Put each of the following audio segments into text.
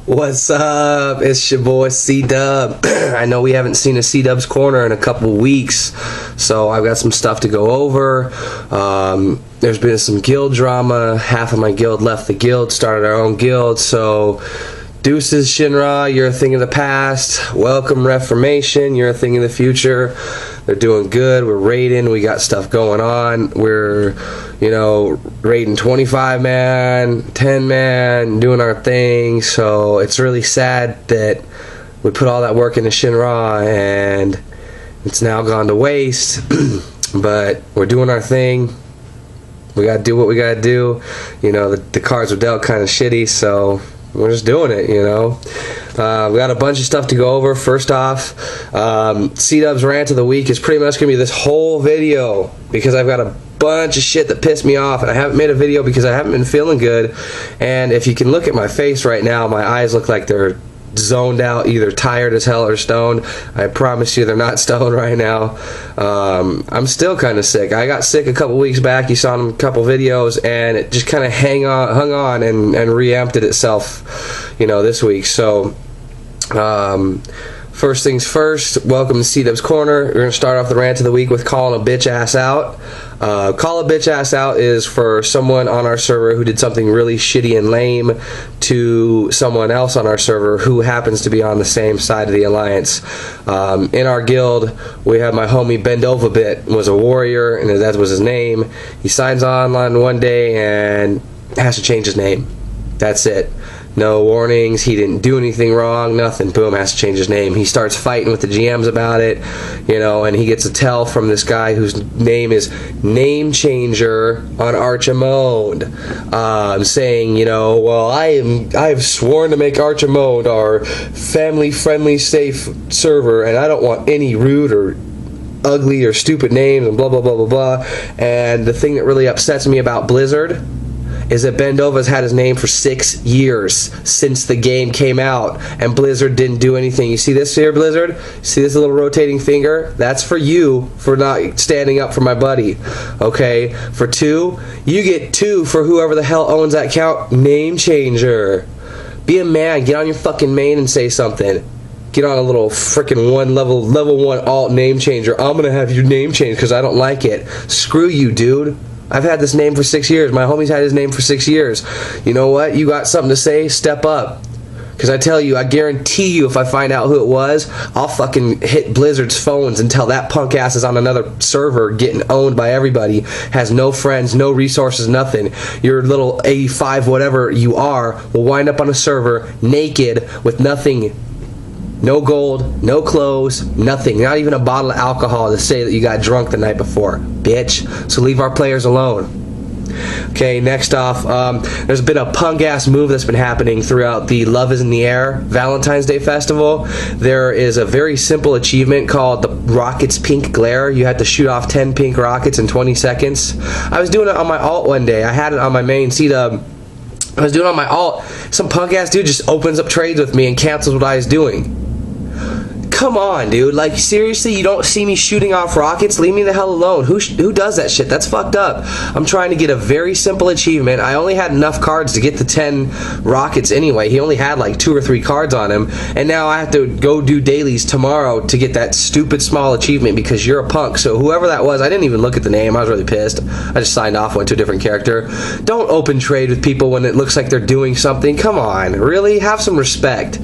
What's up? It's your boy C-Dub. I know we haven't seen a C-Dub's Corner in a couple weeks, so I've got some stuff to go over. There's been some guild drama. Half of my guild left the guild, started our own guild, so deuces Shinra, you're a thing of the past. Welcome Reformation, you're a thing of the future. They're doing good. We're raiding. We got stuff going on. We're, raiding 25-man, 10-man, doing our thing. So it's really sad that we put all that work into Shinra and it's now gone to waste. But we're doing our thing. We got to do what we got to do. The cards were dealt kind of shitty, so we're just doing it, we got a bunch of stuff to go over. First off, C-Dub's rant of the week is pretty much going to be this whole video because I've got a bunch of shit that pissed me off and I haven't made a video because I haven't been feeling good. And if you can look at my face right now, my eyes look like they're zoned out, either tired as hell or stoned. I promise you they're not stoned right now. I'm still kind of sick. I got sick a couple weeks back. You saw in a couple videos and it just kind of hung on and re-amped it itself this week. So first things first, welcome to C-Dub's Corner. We're going to start off the rant of the week with calling a bitch ass out. Call a bitch ass out is for someone on our server who did something really shitty and lame to someone else on our server who happens to be on the same side of the alliance. In our guild, we have my homie Bendovabit, was a warrior, and that was his name. He signs on one day and has to change his name. That's it. No warnings, he didn't do anything wrong, nothing. Boom, has to change his name. He starts fighting with the GMs about it, and he gets a tell from this guy whose name is Name Changer on Archimode, saying, well, I have sworn to make Archimode our family-friendly, safe server, and I don't want any rude or ugly or stupid names and blah, blah, blah, blah, blah. And the thing that really upsets me about Blizzard is that Bendova's had his name for 6 years since the game came out, and Blizzard didn't do anything. You see this here, Blizzard? See this little rotating finger? That's for you for not standing up for my buddy. Okay? For 2, you get 2 for whoever the hell owns that account. Name Changer. Be a man. Get on your fucking main and say something. Get on a little freaking level 1 alt name changer. I'm gonna have your name changed because I don't like it. Screw you, dude. I've had this name for 6 years. My homie's had his name for 6 years. You know what? You got something to say? Step up. Because I tell you, I guarantee you if I find out who it was, I'll fucking hit Blizzard's phones and tell that punk ass is on another server getting owned by everybody, has no friends, no resources, nothing. Your little 85 whatever you are will wind up on a server naked with nothing. No gold, no clothes, nothing. Not even a bottle of alcohol to say that you got drunk the night before. Bitch. So leave our players alone. Okay, next off, there's been a punk-ass move that's been happening throughout the Love is in the Air Valentine's Day Festival. There is a very simple achievement called the Rockets Pink Glare. You have to shoot off 10 pink rockets in 20 seconds. I was doing it on my alt one day. I had it on my main C-Dub. I was doing it on my alt. Some punk-ass dude just opens up trades with me and cancels what I was doing. Come on, dude. Like, seriously, you don't see me shooting off rockets? Leave me the hell alone. Who does that shit? That's fucked up. I'm trying to get a very simple achievement. I only had enough cards to get the 10 rockets anyway. He only had like 2 or 3 cards on him. And now I have to go do dailies tomorrow to get that stupid small achievement because you're a punk. So whoever that was, I didn't even look at the name. I was really pissed. I just signed off, went to a different character. Don't open trade with people when it looks like they're doing something. Come on. Really? Have some respect.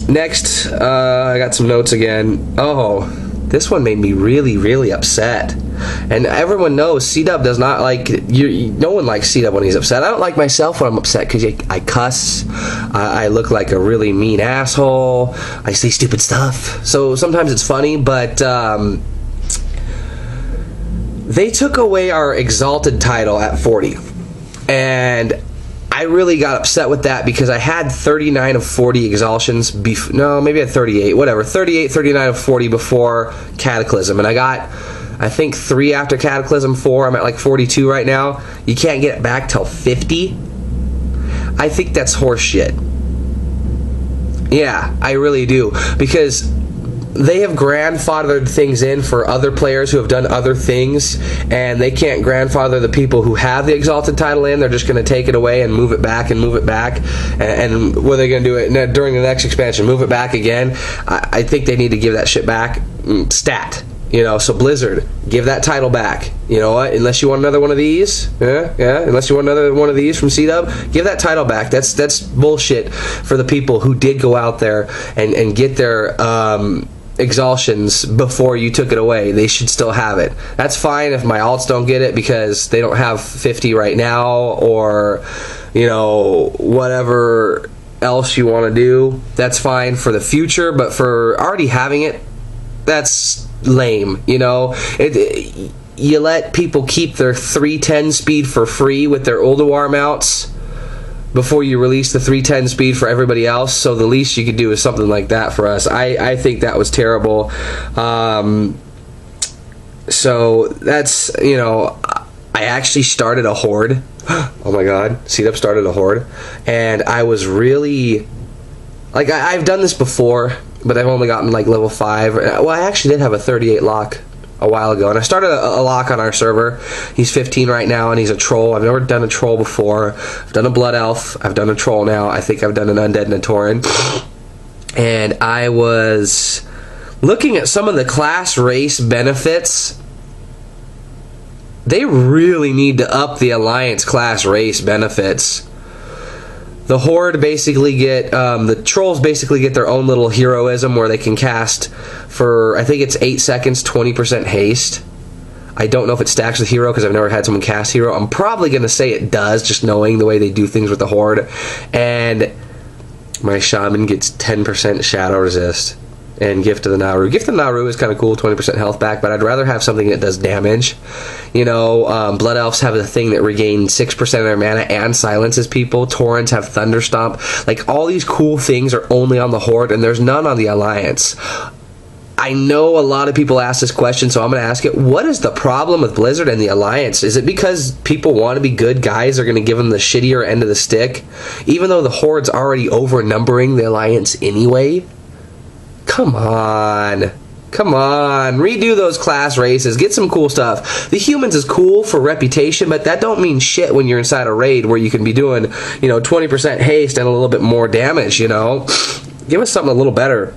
Next, I got some notes again. Oh, this one made me really, really upset. And everyone knows C-Dub does not like no one likes C-Dub when he's upset. I don't like myself when I'm upset because I cuss. I look like a really mean asshole. I say stupid stuff. So sometimes it's funny, but they took away our Exalted title at 40. And I really got upset with that because I had 39 of 40 exaltations. No, maybe I had 38. Whatever. 38, 39 of 40 before Cataclysm. And I got, I think, 3 after Cataclysm, 4. I'm at like 42 right now. You can't get it back till 50. I think that's horse shit. Yeah, I really do. Because they have grandfathered things in for other players who have done other things, and they can't grandfather the people who have the Exalted title in. They're just going to take it away and move it back and move it back. And what are they going to do it during the next expansion? Move it back again? I think they need to give that shit back. Stat. You know, so Blizzard, give that title back. You know what? Unless you want another one of these, unless you want another one of these from CDub, give that title back. That's bullshit for the people who did go out there and get their exhaustions before you took it away. They should still have it. That's fine if my alts don't get it because they don't have 50 right now, or, you know, whatever else you want to do. That's fine for the future, but for already having it, that's lame. You know, you let people keep their 310 speed for free with their Ulduar mounts before you release the 310 speed for everybody else, so the least you could do is something like that for us. I think that was terrible. So that's, you know, I actually started a horde. Oh my god, CDub started a horde, and I was really, like, I've done this before, but I've only gotten like level 5. Well, I actually did have a 38 lock a while ago, and I started a lock on our server. He's 15 right now, and he's a troll. I've never done a troll before. I've done a blood elf. I've done a troll now. I think I've done an undead and a tauren. And I was looking at some of the class race benefits. They really need to up the Alliance class race benefits. The Horde basically get, the Trolls basically get their own little heroism where they can cast for, I think it's 8 seconds, 20% haste. I don't know if it stacks with Hero because I've never had someone cast Hero. I'm probably going to say it does, just knowing the way they do things with the Horde. And my Shaman gets 10% Shadow Resist. And Gift of the Naru. Gift of the Naru is kind of cool, 20% health back, but I'd rather have something that does damage. You know, Blood Elves have a thing that regains 6% of their mana and silences people. Taurens have Thunderstomp. Like, all these cool things are only on the Horde, and there's none on the Alliance. I know a lot of people ask this question, so I'm going to ask it. What is the problem with Blizzard and the Alliance? Is it because people want to be good guys, they're going to give them the shittier end of the stick? Even though the Horde's already overnumbering the Alliance anyway? Come on. Come on. Redo those class races. Get some cool stuff. The humans is cool for reputation, but that don't mean shit when you're inside a raid where you can be doing, you know, 20% haste and a little bit more damage, you know. Give us something a little better.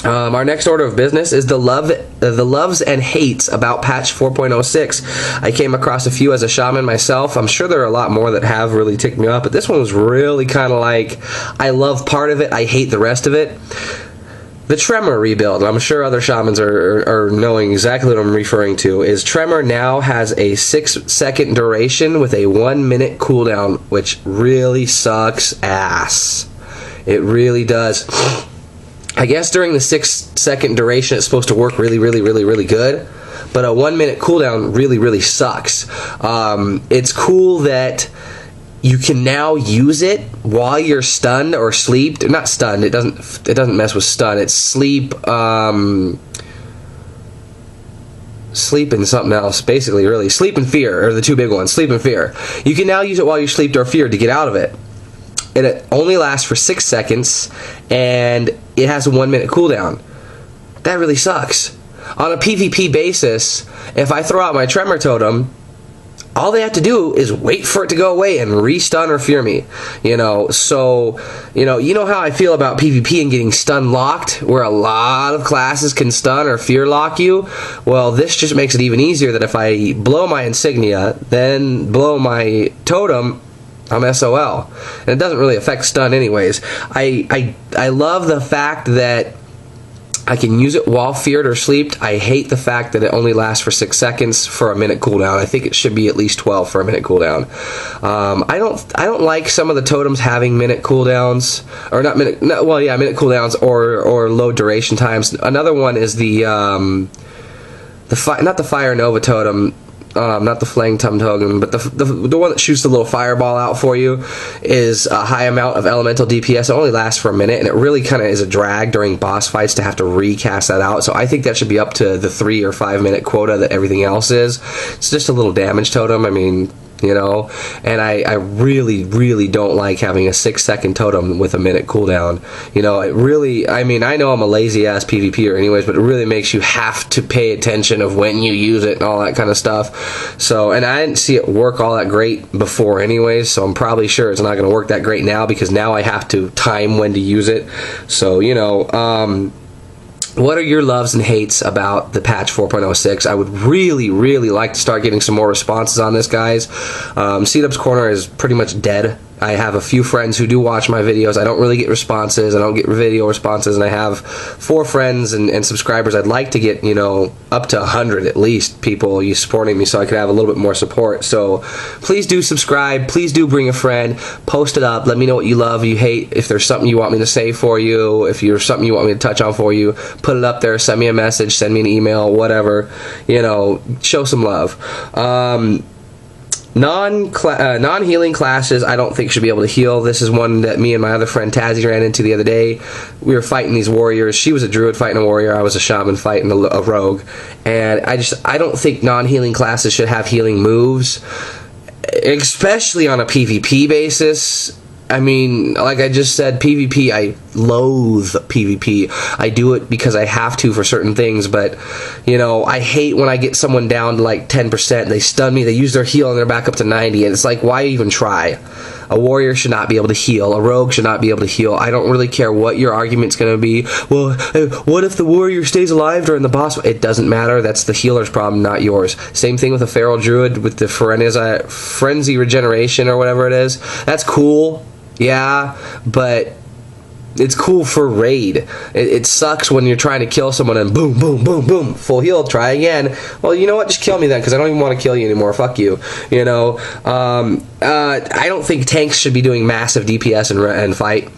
Our next order of business is the loves and hates about patch 4.06. I came across a few as a shaman myself. I'm sure there are a lot more that have really ticked me up, but this one was really kind of like, I love part of it, I hate the rest of it. The Tremor rebuild, I'm sure other shamans are knowing exactly what I'm referring to, is Tremor now has a 6-second duration with a 1-minute cooldown, which really sucks ass. It really does. I guess during the 6-second duration it's supposed to work really, really, really, really good, but a 1-minute cooldown really, really sucks. It's cool that you can now use it while you're stunned or sleeped. Not stunned. It doesn't mess with stun. It's sleep. Sleep and something else. Basically, really, sleep and fear are the two big ones. Sleep and fear. You can now use it while you sleep or fear to get out of it. And it only lasts for 6 seconds, and it has a 1-minute cooldown. That really sucks. On a PvP basis, if I throw out my Tremor Totem, all they have to do is wait for it to go away and re-stun or fear me. You know, so, you know how I feel about PvP and getting stun locked, where a lot of classes can stun or fear lock you? Well, this just makes it even easier that if I blow my insignia, then blow my totem, I'm SOL. And it doesn't really affect stun anyways. I love the fact that I can use it while feared or sleeped. I hate the fact that it only lasts for 6 seconds for a 1-minute cooldown. I think it should be at least 12 for a 1-minute cooldown. I don't like some of the totems having minute cooldowns, or minute cooldowns or low duration times. Another one is not the Fire Nova totem. Not the Flang Tum Totem, but the one that shoots the little fireball out for you is a high amount of elemental DPS. It only lasts for a minute, and it really kind of is a drag during boss fights to have to recast that out. So I think that should be up to the 3 or 5 minute quota that everything else is. It's just a little damage totem. I mean, you know, and I really don't like having a 6-second totem with a minute cooldown. You know, it really, I mean, I know I'm a lazy ass PvPer anyways, but it really makes you have to pay attention of when you use it and all that kind of stuff. So, and I didn't see it work all that great before anyways, so I'm probably sure it's not going to work that great now, because now I have to time when to use it. So, you know, what are your loves and hates about the patch 4.06? I would really like to start getting some more responses on this, guys. cdub's Corner is pretty much dead. I have a few friends who do watch my videos. I don't really get responses. I don't get video responses, and I have 4 friends and subscribers. I'd like to get, you know, up to 100 at least people supporting me, so I could have a little bit more support. So please do subscribe. Please do bring a friend. Post it up. Let me know what you love, you hate. If there's something you want me to say for you, if there's something you want me to touch on for you, put it up there. Send me a message. Send me an email. Whatever. You know, show some love. Non-healing classes, I don't think should be able to heal. This is one that me and my other friend Tazzy ran into the other day. We were fighting these warriors. She was a druid fighting a warrior. I was a shaman fighting a rogue. And I don't think non-healing classes should have healing moves, especially on a PvP basis. I mean, like I just said, PvP, I loathe PvP. I do it because I have to for certain things, but, you know, I hate when I get someone down to like 10%, they stun me, they use their heal, and they're back up to 90, and it's like, why even try? A warrior should not be able to heal. A rogue should not be able to heal. I don't really care what your argument's going to be. Well, what if the warrior stays alive during the boss? It doesn't matter. That's the healer's problem, not yours. Same thing with a feral druid with the frenzy regeneration or whatever it is. That's cool. Yeah, but it's cool for raid. It sucks when you're trying to kill someone and boom, boom, boom, boom, full heal, try again. Well, you know what? Just kill me then, because I don't even want to kill you anymore. Fuck you. You know, I don't think tanks should be doing massive DPS and fight.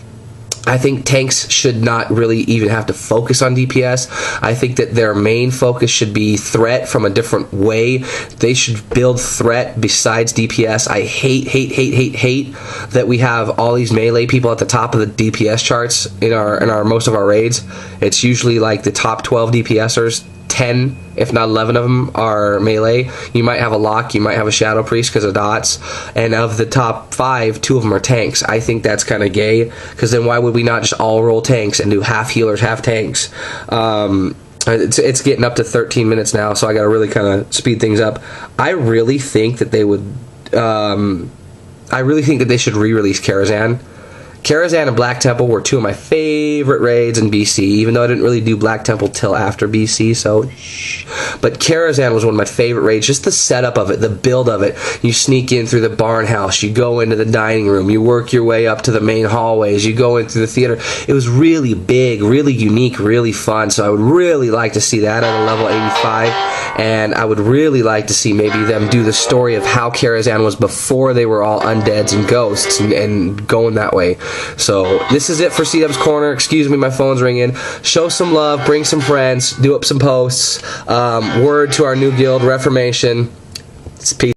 I think tanks should not really even have to focus on DPS. I think that their main focus should be threat from a different way. They should build threat besides DPS. I hate that we have all these melee people at the top of the DPS charts in our most of our raids. It's usually like the top 12 DPSers. 10, if not 11 of them are melee. You might have a lock, you might have a shadow priest because of dots, and of the top 5, 2 of them are tanks. I think that's kind of gay, because then why would we not just all roll tanks and do half healers, half tanks? It's getting up to 13 minutes now, so I gotta really kind of speed things up. I really think that they would I really think that they should re-release Karazhan. Karazhan and Black Temple were 2 of my favorite raids in BC, even though I didn't really do Black Temple till after BC, so shh. But Karazhan was one of my favorite raids, just the setup of it, the build of it. You sneak in through the barn house, you go into the dining room, you work your way up to the main hallways, you go into the theater. It was really big, really unique, really fun, so I would really like to see that at a level 85, and I would really like to see maybe them do the story of how Karazhan was before they were all undeads and ghosts, and going that way. So this is it for cdub's Corner. Excuse me, my phone's ringing. Show some love, bring some friends, do up some posts. Word to our new guild, Reformation. Peace.